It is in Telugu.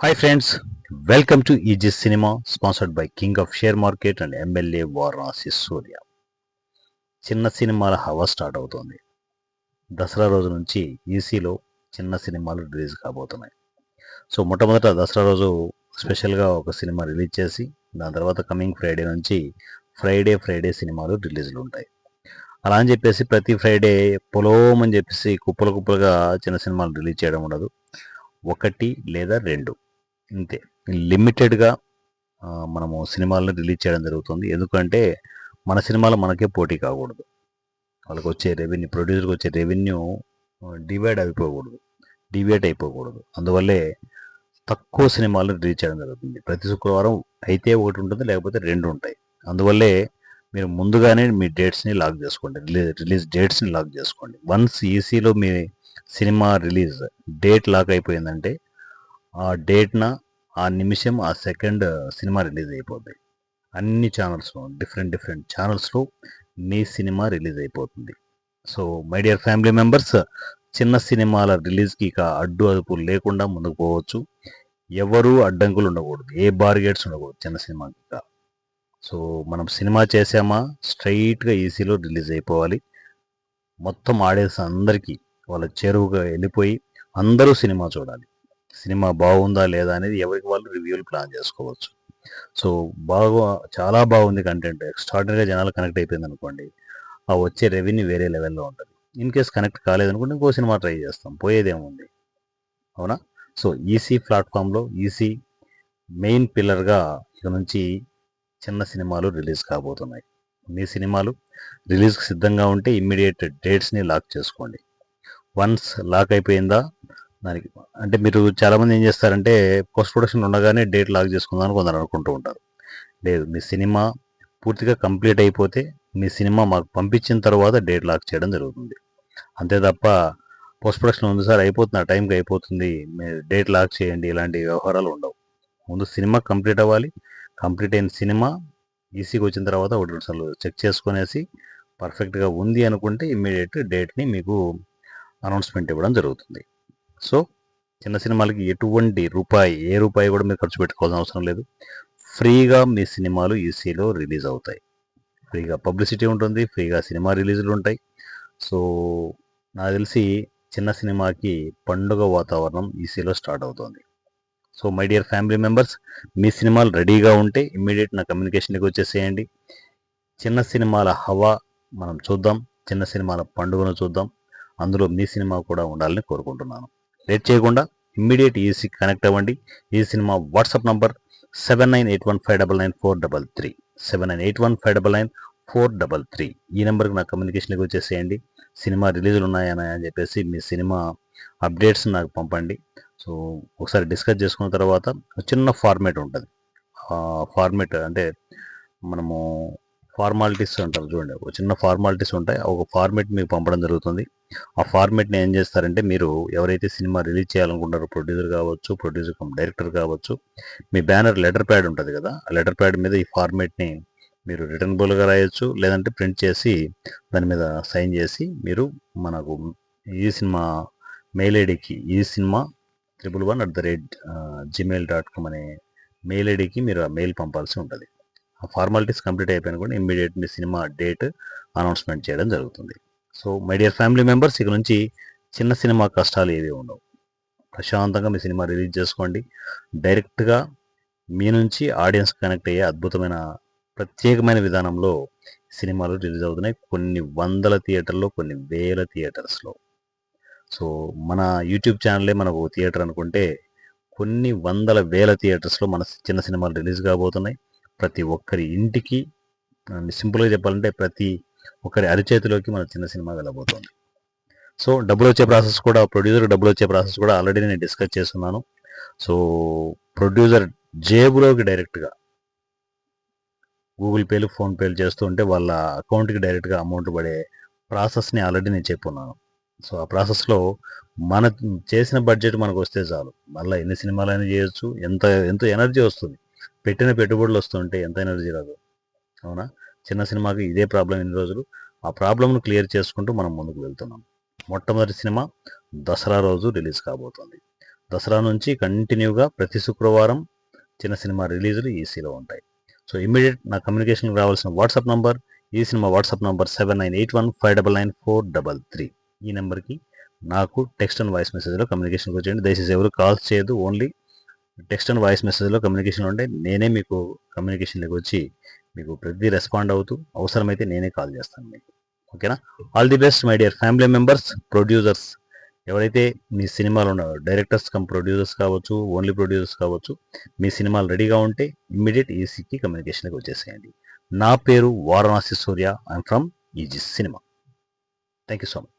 Hi friends, welcome to Aegis Cinema, sponsored by King of Share Market and MLA Varanasi Surya. చిన్న సినిమాల హవా స్టార్ట్ అవుతోంది. దసరా రోజు నుంచి ఈసీలో చిన్న సినిమాలు రిలీజ్ కాబోతున్నాయి. సో మొట్టమొదట దసరా రోజు స్పెషల్గా ఒక సినిమా రిలీజ్ చేసి దాని తర్వాత కమింగ్ ఫ్రైడే నుంచి ఫ్రైడే సినిమాలు రిలీజ్లు ఉంటాయి. అలా అని చెప్పేసి ప్రతి ఫ్రైడే పొలోమని చెప్పేసి కుప్పలుగా చిన్న సినిమాలు రిలీజ్ చేయడం ఉండదు. ఒకటి లేదా రెండు ఇంతే లిమిటెడ్గా మనము సినిమాలను రిలీజ్ చేయడం జరుగుతుంది. ఎందుకంటే మన సినిమాలు మనకే పోటీ కాకూడదు. వాళ్ళకి వచ్చే రెవెన్యూ, ప్రొడ్యూసర్కి వచ్చే రెవెన్యూ డివియేట్ అయిపోకూడదు. అందువల్లే తక్కువ సినిమాలను రిలీజ్ చేయడం జరుగుతుంది. ప్రతి శుక్రవారం అయితే ఒకటి ఉంటుంది, లేకపోతే రెండు ఉంటాయి. అందువల్లే మీరు ముందుగానే మీ డేట్స్ని లాక్ చేసుకోండి, రిలీజ్ డేట్స్ని లాక్ చేసుకోండి. వన్స్ ఈసీలో మీ సినిమా రిలీజ్ డేట్ లాక్ అయిపోయిందంటే ఆ డేట్న ఆ నిమిషం ఆ సెకండ్ సినిమా రిలీజ్ అయిపోతుంది. అన్ని ఛానల్స్లో డిఫరెంట్ ఛానల్స్లో మీ సినిమా రిలీజ్ అయిపోతుంది. So my dear family members, చిన్న సినిమాల రిలీజ్కి ఇక అడ్డు అదుపు లేకుండా ముందుకు పోవచ్చు. ఎవరు అడ్డంకులు ఉండకూడదు, ఏ బార్గేట్స్ ఉండకూడదు చిన్న సినిమాకి. సో మనం సినిమా చేసామా స్ట్రైట్గా ఈసీలో రిలీజ్ అయిపోవాలి. మొత్తం ఆడియన్స్ అందరికీ వాళ్ళ చెరువుగా వెళ్ళిపోయి అందరూ సినిమా చూడాలి. సినిమా బాగుందా లేదా అనేది ఎవరికి వాళ్ళు రివ్యూలు ప్లాన్ చేసుకోవచ్చు. సో చాలా బాగుంది కంటెంట్, ఎక్స్ట్రాడినరీగా జనాలు కనెక్ట్ అయిపోయింది అనుకోండి, ఆ వచ్చే రెవెన్యూ వేరే లెవెల్లో ఉంటుంది. ఇన్ కేస్ కనెక్ట్ కాలేదనుకోండి, ఇంకో సినిమా ట్రై చేస్తాం, పోయేదేముంది, అవునా? సో ఈసీ ప్లాట్ఫామ్లో ఈసీ మెయిన్ పిల్లర్గా ఇక నుంచి చిన్న సినిమాలు రిలీజ్ కాబోతున్నాయి. మీ సినిమాలు రిలీజ్కి సిద్ధంగా ఉంటే ఇమ్మీడియట్ డేట్స్ని లాక్ చేసుకోండి. వన్స్ లాక్ అయిపోయిందా దానికి అంటే మీరు చాలామంది ఏం చేస్తారంటే పోస్ట్ ప్రొడక్షన్ ఉండగానే డేట్ లాక్ చేసుకుందామని కొందరు అనుకుంటూ ఉంటారు. లేదు, మీ సినిమా పూర్తిగా కంప్లీట్ అయిపోతే మీ సినిమా మాకు పంపించిన తర్వాత డేట్ లాక్ చేయడం జరుగుతుంది. అంతే తప్ప పోస్ట్ ప్రొడక్షన్ ఉంది సార్, అయిపోతుంది, ఆ టైంకి అయిపోతుంది, మీరు డేట్ లాక్ చేయండి, ఇలాంటి వ్యవహారాలు ఉండవు. ముందు సినిమా కంప్లీట్ అవ్వాలి. కంప్లీట్ అయిన సినిమా ఈసీకి వచ్చిన తర్వాత ఒకటి రెండు సార్లు చెక్ చేసుకునేసి పర్ఫెక్ట్గా ఉంది అనుకుంటే ఇమ్మీడియట్ డేట్ని మీకు అనౌన్స్మెంట్ ఇవ్వడం జరుగుతుంది. సో చిన్న సినిమాలకి ఎటువంటి ఏ రూపాయి కూడా మీరు ఖర్చు పెట్టుకోవాల్సిన అవసరం లేదు. ఫ్రీగా మీ సినిమాలు ఈసీలో రిలీజ్ అవుతాయి. ఫ్రీగా పబ్లిసిటీ ఉంటుంది, ఫ్రీగా సినిమా రిలీజులు ఉంటాయి. సో నాకు తెలిసి చిన్న సినిమాకి పండుగ వాతావరణం ఈసీలో స్టార్ట్ అవుతుంది. So my dear family members, మీ సినిమాలు రెడీగా ఉంటే ఇమ్మీడియట్ నా కమ్యూనికేషన్కి వచ్చేసేయండి. చిన్న సినిమాల హవా మనం చూద్దాం, చిన్న సినిమాల పండుగను చూద్దాం. అందులో మీ సినిమా కూడా ఉండాలని కోరుకుంటున్నాను. లేట్ చేయకుండా ఇమ్మీడియట్ ఈసీకి కనెక్ట్ అవ్వండి. ఈ సినిమా వాట్సాప్ నంబర్ 7981599433 7981599433. ఈ నెంబర్కి నా కమ్యూనికేషన్కి వచ్చేసేయండి. సినిమా రిలీజులు ఉన్నాయని చెప్పేసి మీ సినిమా అప్డేట్స్ నాకు పంపండి. సో ఒకసారి డిస్కస్ చేసుకున్న తర్వాత చిన్న ఫార్మేట్ ఉంటుంది. ఫార్మేట్ అంటే మనము ఫార్మాలిటీస్ అంటారు చూడండి, ఒక చిన్న ఫార్మాలిటీస్ ఉంటాయి. ఒక ఫార్మేట్ మీకు పంపడం జరుగుతుంది. ఆ ఫార్మేట్ని ఏం చేస్తారంటే మీరు ఎవరైతే సినిమా రిలీజ్ చేయాలనుకుంటారో ప్రొడ్యూసర్ కావచ్చు, ప్రొడ్యూసర్ కమ్ డైరెక్టర్ కావచ్చు, మీ బ్యానర్ లెటర్ ప్యాడ్ ఉంటుంది కదా, ఆ లెటర్ ప్యాడ్ మీద ఈ ఫార్మేట్ని మీరు రిటర్నబుల్గా రాయొచ్చు, లేదంటే ప్రింట్ చేసి దాని మీద సైన్ చేసి మీరు మనకు ఈ సినిమా మెయిల్ ఐడికి ఈ సినిమా 111@gmail.com అనే మెయిల్ ఐడికి మీరు ఆ మెయిల్ పంపాల్సి ఉంటుంది. ఆ ఫార్మాలిటీస్ కంప్లీట్ అయిపోయిన కూడా ఇమ్మీడియట్ మీ సినిమా డేట్ అనౌన్స్మెంట్ చేయడం జరుగుతుంది. So my dear family members, ఇక నుంచి చిన్న సినిమా కష్టాలు ఏవి ఉండవు. ప్రశాంతంగా మీ సినిమా రిలీజ్ చేసుకోండి. డైరెక్ట్గా మీ నుంచి ఆడియన్స్ కనెక్ట్ అయ్యే అద్భుతమైన ప్రత్యేకమైన విధానంలో సినిమాలు రిలీజ్ అవుతున్నాయి. కొన్ని వందల థియేటర్లో, కొన్ని వేల థియేటర్స్లో. సో మన యూట్యూబ్ ఛానలే మనకు థియేటర్ అనుకుంటే కొన్ని వందల వేల థియేటర్స్లో మన చిన్న సినిమాలు రిలీజ్ కాబోతున్నాయి. ప్రతి ఒక్కరి ఇంటికి, సింపుల్గా చెప్పాలంటే ప్రతి ఒక్కరి అరిచేతిలోకి మన చిన్న సినిమా వెళ్ళబోతుంది. సో డబ్బులు వచ్చే ప్రాసెస్ కూడా, ప్రొడ్యూసర్ డబ్బులు వచ్చే ప్రాసెస్ కూడా ఆల్రెడీ నేను డిస్కస్ చేస్తున్నాను. సో ప్రొడ్యూసర్ జేబులోకి డైరెక్ట్గా గూగుల్ పేలు, ఫోన్పేలు చేస్తూ ఉంటే వాళ్ళ అకౌంట్కి డైరెక్ట్గా అమౌంట్ పడే ప్రాసెస్ని ఆల్రెడీ నేను చెప్పున్నాను. సో ఆ ప్రాసెస్లో మన చేసిన బడ్జెట్ మనకు వస్తే చాలు, మళ్ళీ ఎన్ని సినిమాలైనా చేయొచ్చు. ఎంతో ఎనర్జీ వస్తుంది, పెట్టిన పెట్టుబడులు వస్తుంటే ఎంత ఎనర్జీ రాదు, అవునా? చిన్న సినిమాకి ఇదే ప్రాబ్లం ఇన్ని రోజులు. ఆ ప్రాబ్లంను క్లియర్ చేసుకుంటూ మనం ముందుకు వెళ్తున్నాం. మొట్టమొదటి సినిమా దసరా రోజు రిలీజ్ కాబోతుంది. దసరా నుంచి కంటిన్యూగా ప్రతి శుక్రవారం చిన్న సినిమా రిలీజులు ఈసీలో ఉంటాయి. సో ఇమ్మీడియట్ నా కమ్యూనికేషన్కి రావాల్సిన వాట్సాప్ నంబర్, ఈ సినిమా వాట్సాప్ నంబర్ 7981599433. ఈ నెంబర్కి నాకు టెక్స్ట్ అండ్ వాయిస్ మెసేజ్లో కమ్యూనికేషన్కి వచ్చేయండి. దయచేసి ఎవరు కాల్స్ చేయదు, ఓన్లీ టెక్స్ట్ అండ్ వాయిస్ మెసేజ్లో కమ్యూనికేషన్ ఉంటే నేనే మీకు కమ్యూనికేషన్లోకి వచ్చి మీకు ప్రతి రెస్పాండ్ అవుతూ అవసరమైతే నేనే కాల్ చేస్తాను మీకు. ఓకేనా? All the best my dear family members, producers, ఎవరైతే మీ సినిమాలు ఉన్నారో డైరెక్టర్స్ కమ్ ప్రొడ్యూసర్స్ కావచ్చు, ఓన్లీ ప్రొడ్యూసర్స్ కావచ్చు, మీ సినిమాలు రెడీగా ఉంటే ఇమ్మీడియట్ ఈసీకి కమ్యూనికేషన్కి వచ్చేసేయండి. నా పేరు Varanasi Surya, I'm from Easy cinema. Thank you so much.